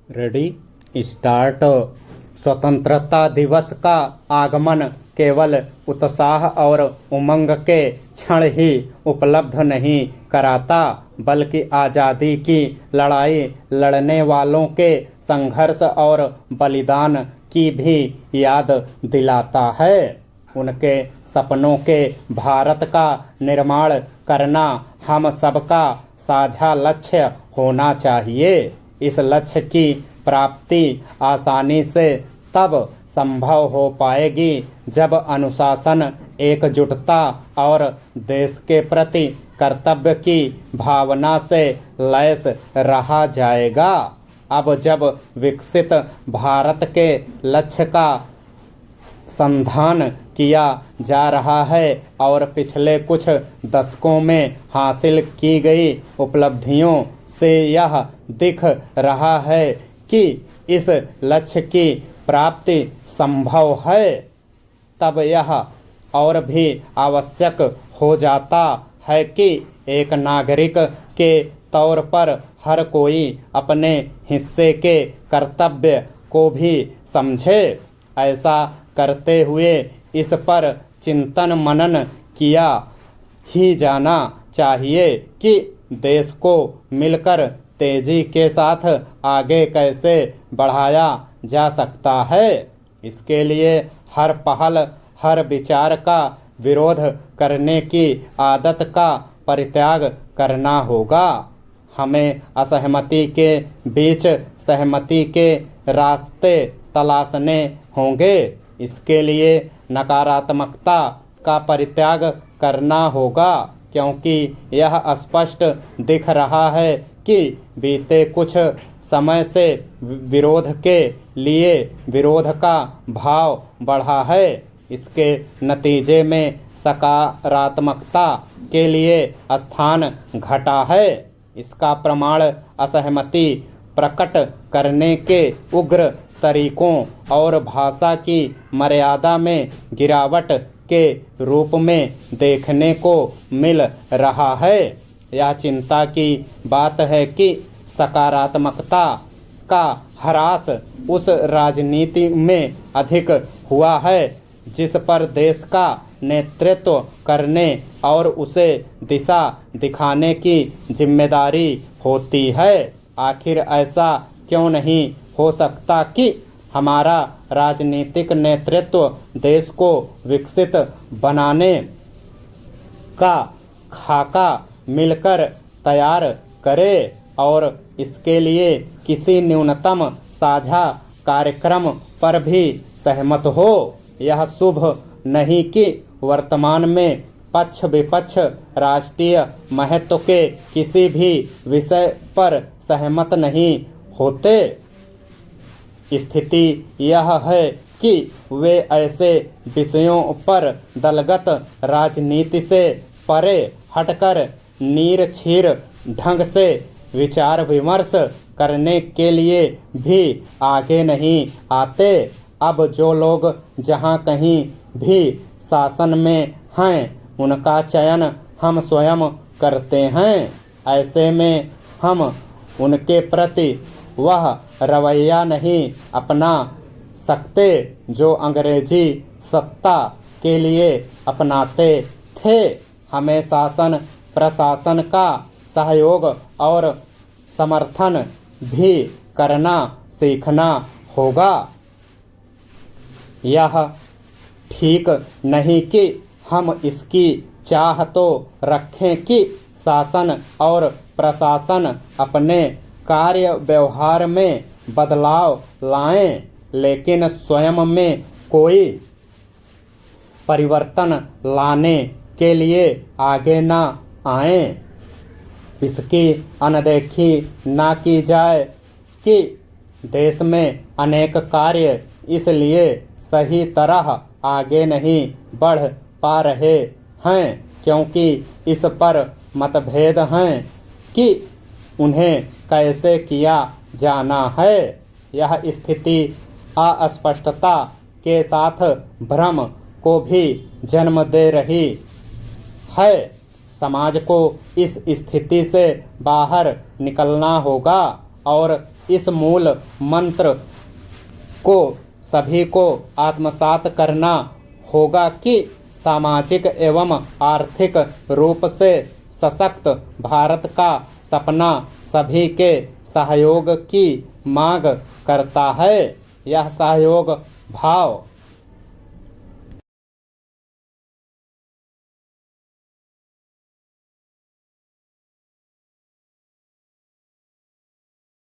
Ready start. स्वतंत्रता दिवस का आगमन केवल उत्साह और उमंग के क्षण ही उपलब्ध नहीं कराता, बल्कि आज़ादी की लड़ाई लड़ने वालों के संघर्ष और बलिदान की भी याद दिलाता है। उनके सपनों के भारत का निर्माण करना हम सबका साझा लक्ष्य होना चाहिए। इस लक्ष्य की प्राप्ति आसानी से तब संभव हो पाएगी जब अनुशासन, एकजुटता और देश के प्रति कर्तव्य की भावना से लैस रहा जाएगा। अब जब विकसित भारत के लक्ष्य का संधान किया जा रहा है और पिछले कुछ दशकों में हासिल की गई उपलब्धियों से यह दिख रहा है कि इस लक्ष्य की प्राप्ति संभव है, तब यह और भी आवश्यक हो जाता है कि एक नागरिक के तौर पर हर कोई अपने हिस्से के कर्तव्य को भी समझे। ऐसा करते हुए इस पर चिंतन मनन किया ही जाना चाहिए कि देश को मिलकर तेजी के साथ आगे कैसे बढ़ाया जा सकता है। इसके लिए हर पहल, हर विचार का विरोध करने की आदत का परित्याग करना होगा। हमें असहमति के बीच सहमति के रास्ते तलाशने होंगे। इसके लिए नकारात्मकता का परित्याग करना होगा, क्योंकि यह स्पष्ट दिख रहा है कि बीते कुछ समय से विरोध के लिए विरोध का भाव बढ़ा है। इसके नतीजे में सकारात्मकता के लिए स्थान घटा है। इसका प्रमाण असहमति प्रकट करने के उग्र तरीकों और भाषा की मर्यादा में गिरावट के रूप में देखने को मिल रहा है। यह चिंता की बात है कि सकारात्मकता का ह्रास उस राजनीति में अधिक हुआ है जिस पर देश का नेतृत्व करने और उसे दिशा दिखाने की जिम्मेदारी होती है। आखिर ऐसा क्यों नहीं हो सकता कि हमारा राजनीतिक नेतृत्व देश को विकसित बनाने का खाका मिलकर तैयार करे और इसके लिए किसी न्यूनतम साझा कार्यक्रम पर भी सहमत हो। यह शुभ नहीं कि वर्तमान में पक्ष विपक्ष राष्ट्रीय महत्व के किसी भी विषय पर सहमत नहीं होते। स्थिति यह है कि वे ऐसे विषयों पर दलगत राजनीति से परे हटकर नीरछीर ढंग से विचार विमर्श करने के लिए भी आगे नहीं आते। अब जो लोग जहां कहीं भी शासन में हैं, उनका चयन हम स्वयं करते हैं। ऐसे में हम उनके प्रति वह रवैया नहीं अपना सकते जो अंग्रेजी सत्ता के लिए अपनाते थे। हमें शासन प्रशासन का सहयोग और समर्थन भी करना सीखना होगा। यह ठीक नहीं कि हम इसकी चाह तो रखें कि शासन और प्रशासन अपने कार्य व्यवहार में बदलाव लाएं, लेकिन स्वयं में कोई परिवर्तन लाने के लिए आगे ना आएं। इसकी अनदेखी ना की जाए कि देश में अनेक कार्य इसलिए सही तरह आगे नहीं बढ़ पा रहे हैं क्योंकि इस पर मतभेद हैं कि उन्हें कैसे किया जाना है। यह स्थिति अस्पष्टता के साथ भ्रम को भी जन्म दे रही है। समाज को इस स्थिति से बाहर निकलना होगा और इस मूल मंत्र को सभी को आत्मसात करना होगा कि सामाजिक एवं आर्थिक रूप से सशक्त भारत का सपना सभी के सहयोग की मांग करता है। यह सहयोग भाव